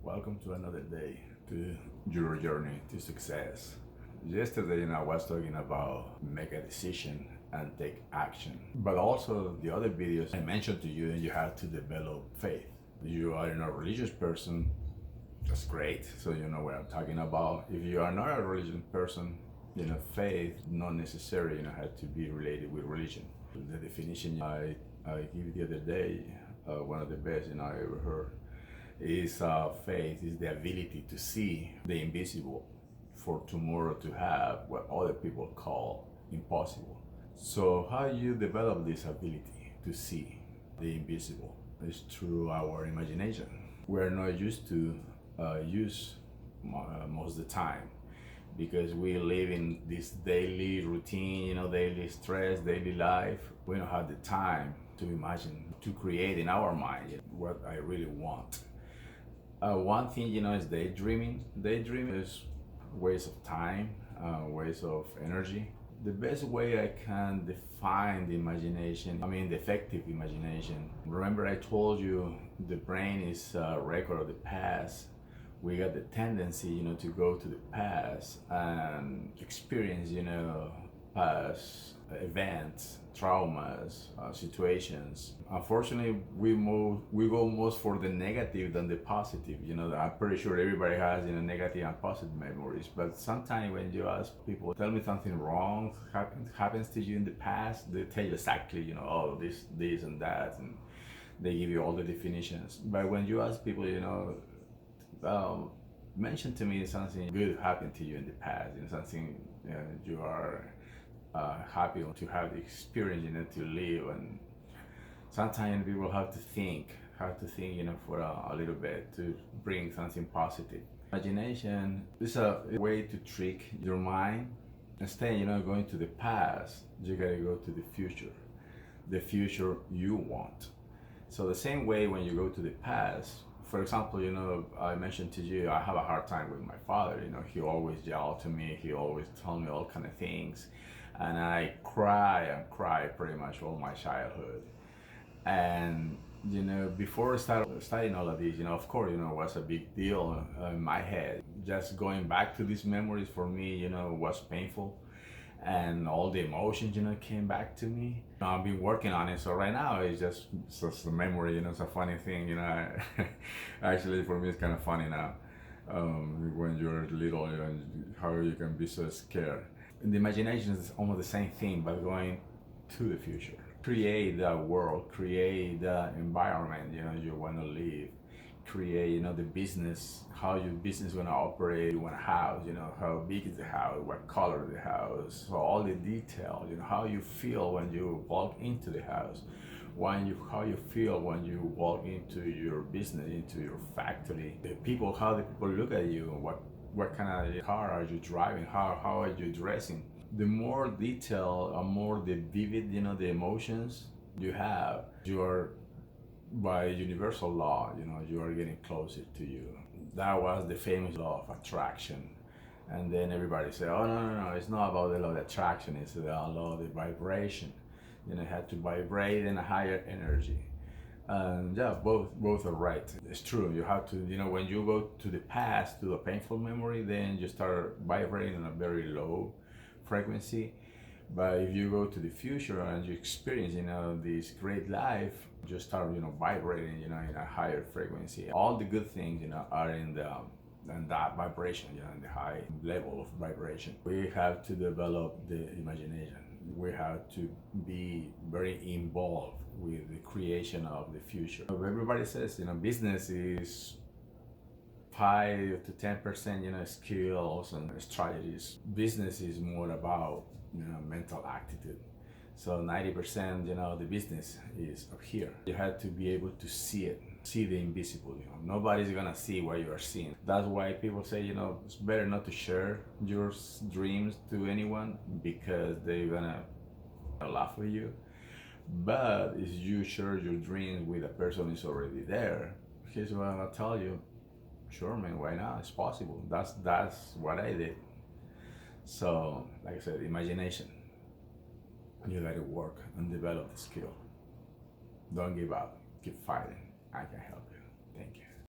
Welcome to another day to your journey to success. Yesterday, I was talking about make a decision and take action. But also the other videos I mentioned to you, you have to develop faith. You are a religious person, that's great. So you know what I'm talking about. If you are not a religious person, faith not necessarily has to be related with religion. The definition I gave the other day, one of the best I ever heard, is faith is the ability to see the invisible for tomorrow to have what other people call impossible. So how you develop this ability to see the invisible is through our imagination. We're not used to use most of the time because we live in this daily routine, daily stress, daily life. We don't have the time to imagine, to create in our mind what I really want. One thing, is daydreaming. Daydreaming is waste of time, waste of energy. The best way I can define the imagination, the effective imagination. Remember I told you the brain is a record of the past. We got the tendency, to go to the past and experience, past events, traumas, situations. Unfortunately, we go most for the negative than the positive. I'm pretty sure everybody has negative and positive memories, but sometimes when you ask people, tell me something wrong happens to you in the past, they tell you exactly, oh, this and that, and they give you all the definitions. But when you ask people, mention to me something good happened to you in the past, something you are happy to have the experience, to live. And sometimes people have to think, for a little bit to bring something positive. Imagination is a way to trick your mind. Instead, going to the past, you gotta go to the future you want. So the same way when you go to the past, for example, I mentioned to you, I have a hard time with my father. He always yelled to me. He always told me all kind of things. And I cry pretty much all my childhood. And, before studying all of this, of course, it was a big deal in my head. Just going back to these memories for me, was painful. And all the emotions, came back to me. I've been working on it, so right now it's just a memory, it's a funny thing, Actually, for me, it's kind of funny now. When you're little, how you can be so scared. And the imagination is almost the same thing, but going to the future. Create the world, create the environment, you want to live. Create, the business, how your business gonna operate. You want a house, how big is the house, what color is the house, so all the detail, how you feel when you walk into the house, how you feel when you walk into your business, into your factory, how the people look at you, what kind of car are you driving, how are you dressing. The more detail and more the vivid, the emotions you have, you are, by universal law, you are getting closer to you. That was the famous law of attraction. And then everybody said, oh, no, it's not about the law of attraction, it's the law of the vibration. You have to vibrate in a higher energy. And yeah, both are right. It's true. You have to, when you go to the past, to a painful memory, then you start vibrating on a very low frequency. But if you go to the future and you experience, this great life, you start, vibrating, in a higher frequency. All the good things, are in that vibration, in the high level of vibration. We have to develop the imagination. We have to be very involved with the creation of the future. Everybody says, business is 5 to 10%, skills and strategies. Business is more about, mental attitude. So 90%, the business is up here. You have to be able to see it, see the invisible. Nobody's gonna see what you are seeing. That's why people say, it's better not to share your dreams to anyone because they're gonna laugh at you. But if you share your dreams with a person who's already there, here's what I'll tell you. Sure, man, why not? It's possible. That's what I did. So, like I said, imagination. You let it work and develop the skill. Don't give up. Keep fighting. I can help you.